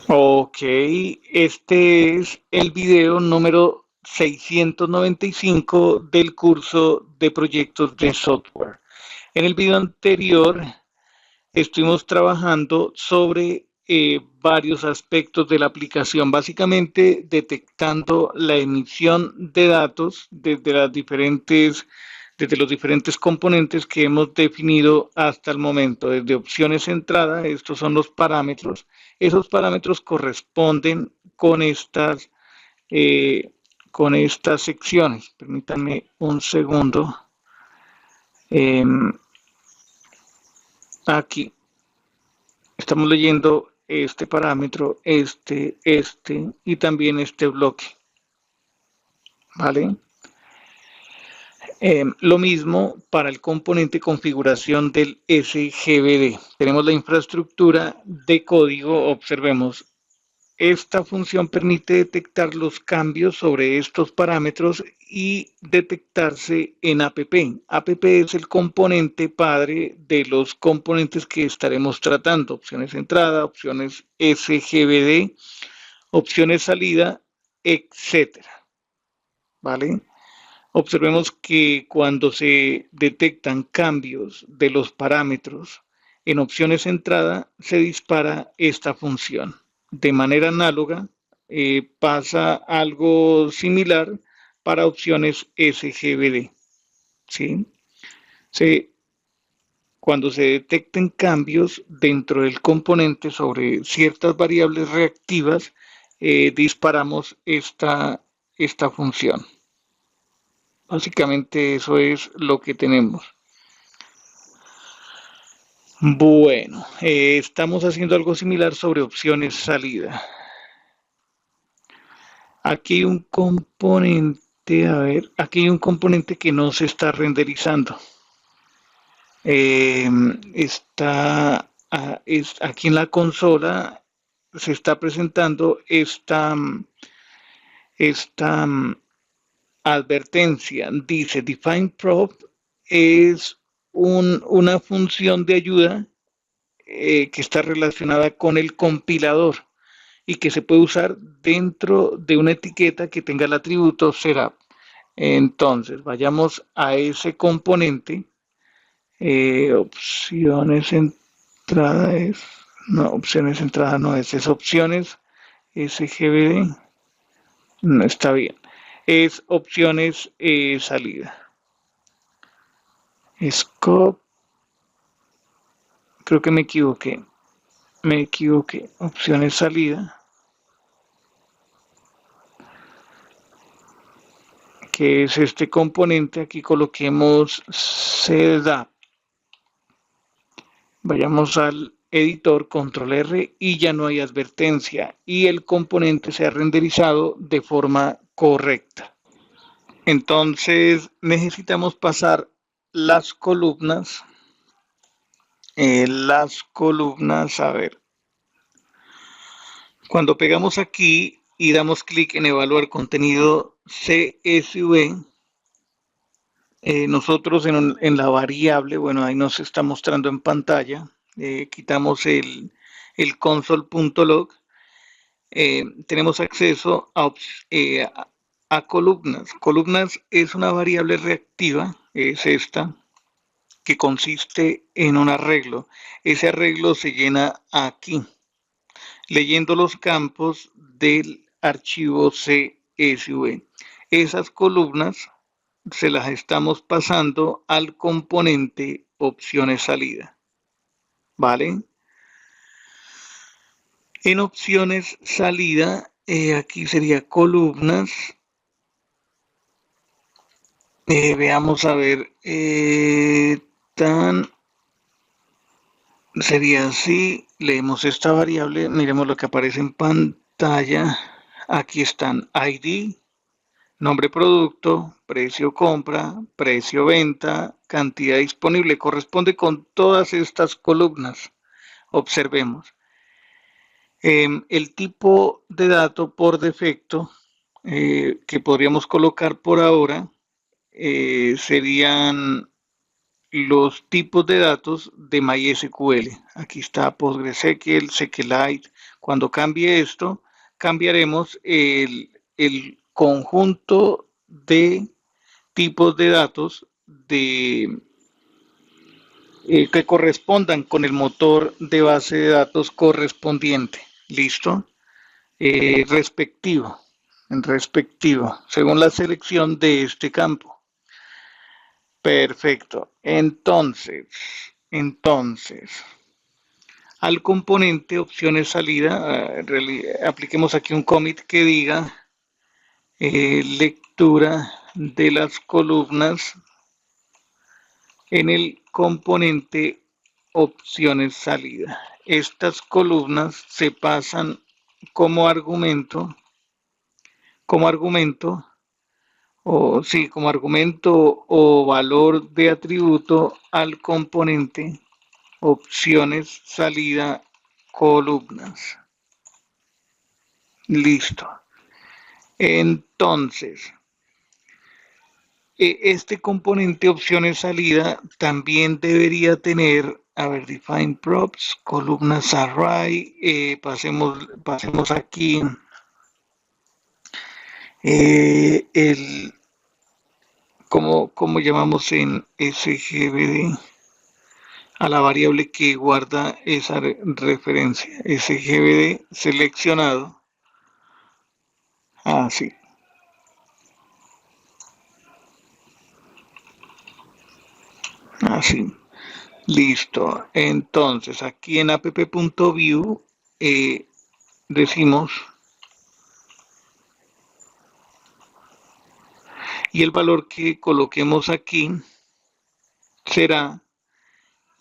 Ok, este es el video número 695 del curso de proyectos de software. En el video anterior estuvimos trabajando sobre varios aspectos de la aplicación, básicamente detectando la emisión de datos desde los diferentes componentes que hemos definido hasta el momento, desde opciones de entrada, estos son los parámetros. Esos parámetros corresponden eh, con estas secciones. Permítanme un segundo. Eh, Aquí estamos leyendo este parámetro, este y también este bloque, ¿vale? Lo mismo para el componente configuración del SGBD. Tenemos la infraestructura de código, observemos. Esta función permite detectar los cambios sobre estos parámetros y detectarse en app. App es el componente padre de los componentes que estaremos tratando. Opciones de entrada, opciones SGBD, opciones salida, etcétera. ¿Vale? Observemos que cuando se detectan cambios de los parámetros en opciones de entrada, se dispara esta función. De manera análoga, pasa algo similar para opciones SGBD. ¿Sí? Se, Cuando se detecten cambios dentro del componente sobre ciertas variables reactivas, disparamos esta función. Básicamente eso es lo que tenemos. Bueno, estamos haciendo algo similar sobre opciones salida. Aquí hay un componente, a ver, aquí hay un componente que no se está renderizando. Eh, aquí en la consola se está presentando esta advertencia. Dice, define prop es una función de ayuda que está relacionada con el compilador y que se puede usar dentro de una etiqueta que tenga el atributo setup. Entonces, vayamos a ese componente. Opciones entrada es. No, opciones entrada no es opciones SGBD. No está bien. Es opciones salida. Scope. Creo que me equivoqué. Me equivoqué. Opciones salida. Que es este componente. Aquí coloquemos setup. Vayamos al editor, control R y ya no hay advertencia y el componente se ha renderizado de forma correcta. Entonces necesitamos pasar las columnas. A ver, cuando pegamos aquí y damos clic en evaluar contenido CSV, nosotros en la variable, bueno, ahí nos está mostrando en pantalla, quitamos el console.log, tenemos acceso a columnas. Columnas es una variable reactiva, es esta, que consiste en un arreglo. Ese arreglo se llena aquí, leyendo los campos del archivo CSV. Esas columnas se las estamos pasando al componente opciones salida. ¿Vale? En opciones salida, aquí sería columnas. Veamos a ver. Sería así. Leemos esta variable. Miremos lo que aparece en pantalla. Aquí están ID, nombre producto, precio compra, precio venta, cantidad disponible. Corresponde con todas estas columnas. Observemos. El tipo de dato por defecto que podríamos colocar por ahora serían los tipos de datos de MySQL. Aquí está PostgreSQL, SQLite, Cuando cambie esto, cambiaremos el conjunto de tipos de datos que correspondan con el motor de base de datos correspondiente. ¿Listo? Respectivo, en respectivo, según la selección de este campo. Perfecto. Entonces, al componente opciones salida, apliquemos aquí un commit que diga lectura de las columnas en el componente opciones salida. Estas columnas se pasan como argumento, como argumento, o sí, como argumento o valor de atributo al componente opciones salida columnas. Listo. Entonces, este componente opciones salida también debería tener, a ver, define props, columnas array, pasemos aquí el, ¿cómo llamamos en SGBD? A la variable que guarda esa referencia, SGBD seleccionado. Ah, sí. Así. Listo. Entonces, aquí en app.view decimos, y el valor que coloquemos aquí será,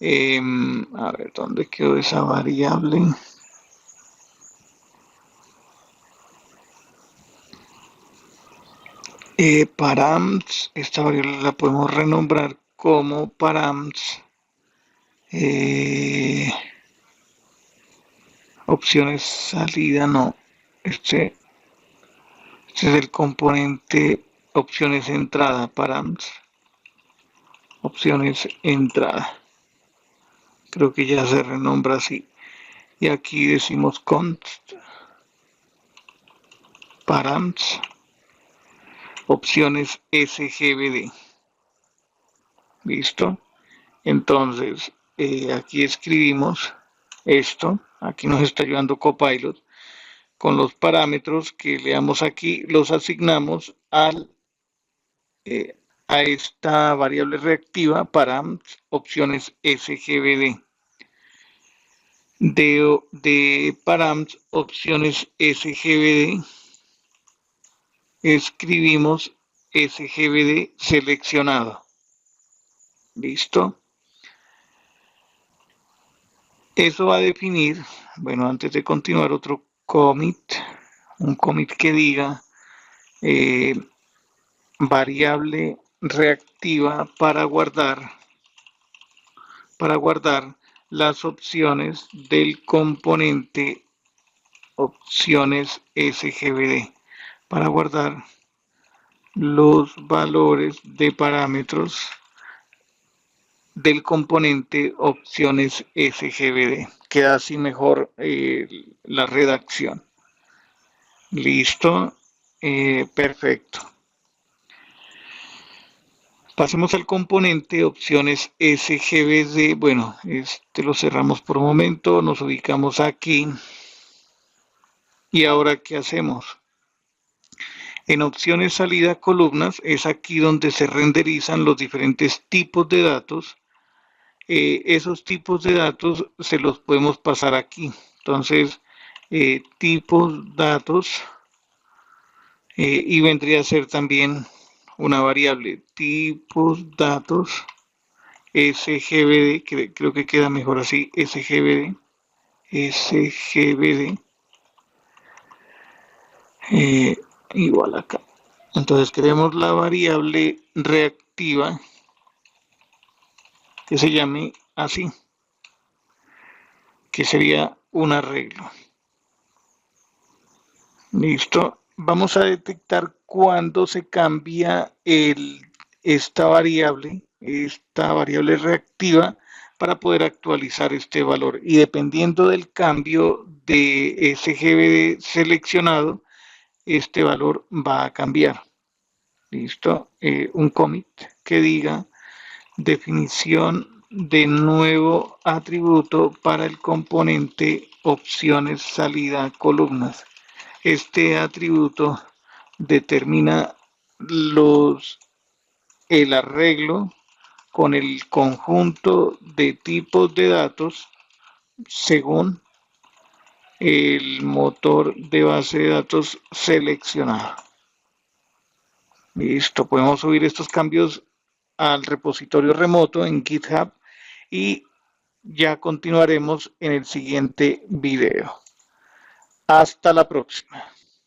a ver, ¿dónde quedó esa variable? Params, esta variable la podemos renombrar como params. Opciones salida, no. Este es el componente opciones entrada, params. Opciones entrada. Creo que ya se renombra así. Y aquí decimos const params opciones sgbd. ¿Listo? Entonces, aquí escribimos esto. Aquí nos está ayudando Copilot. Con los parámetros que le damos aquí, los asignamos a esta variable reactiva params opciones sgbd. De params opciones sgbd escribimos sgbd seleccionado. ¿Listo? Eso va a definir, bueno, antes de continuar, otro commit, un commit que diga variable reactiva para guardar las opciones del componente opciones sgbd, para guardar los valores de parámetros del componente opciones sgbd. Queda así mejor la redacción. Listo. Perfecto. Pasemos al componente opciones sgbd. Bueno, este lo cerramos por un momento. Nos ubicamos aquí. ¿Y ahora qué hacemos? En opciones salida columnas es aquí donde se renderizan los diferentes tipos de datos. Esos tipos de datos se los podemos pasar aquí. Entonces, tipos datos y vendría a ser también una variable tipos datos sgbd, creo que queda mejor así, sgbd igual acá. Entonces creemos la variable reactiva que se llame así, que sería un arreglo. Listo. Vamos a detectar cuándo se cambia esta variable reactiva para poder actualizar este valor. Y dependiendo del cambio de ese GBD seleccionado, este valor va a cambiar. ¿Listo? Un commit que diga definición de nuevo atributo para el componente opciones salida columnas. Este atributo determina el arreglo con el conjunto de tipos de datos según el motor de base de datos seleccionado. Listo, podemos subir estos cambios al repositorio remoto en GitHub y ya continuaremos en el siguiente video. Hasta la próxima.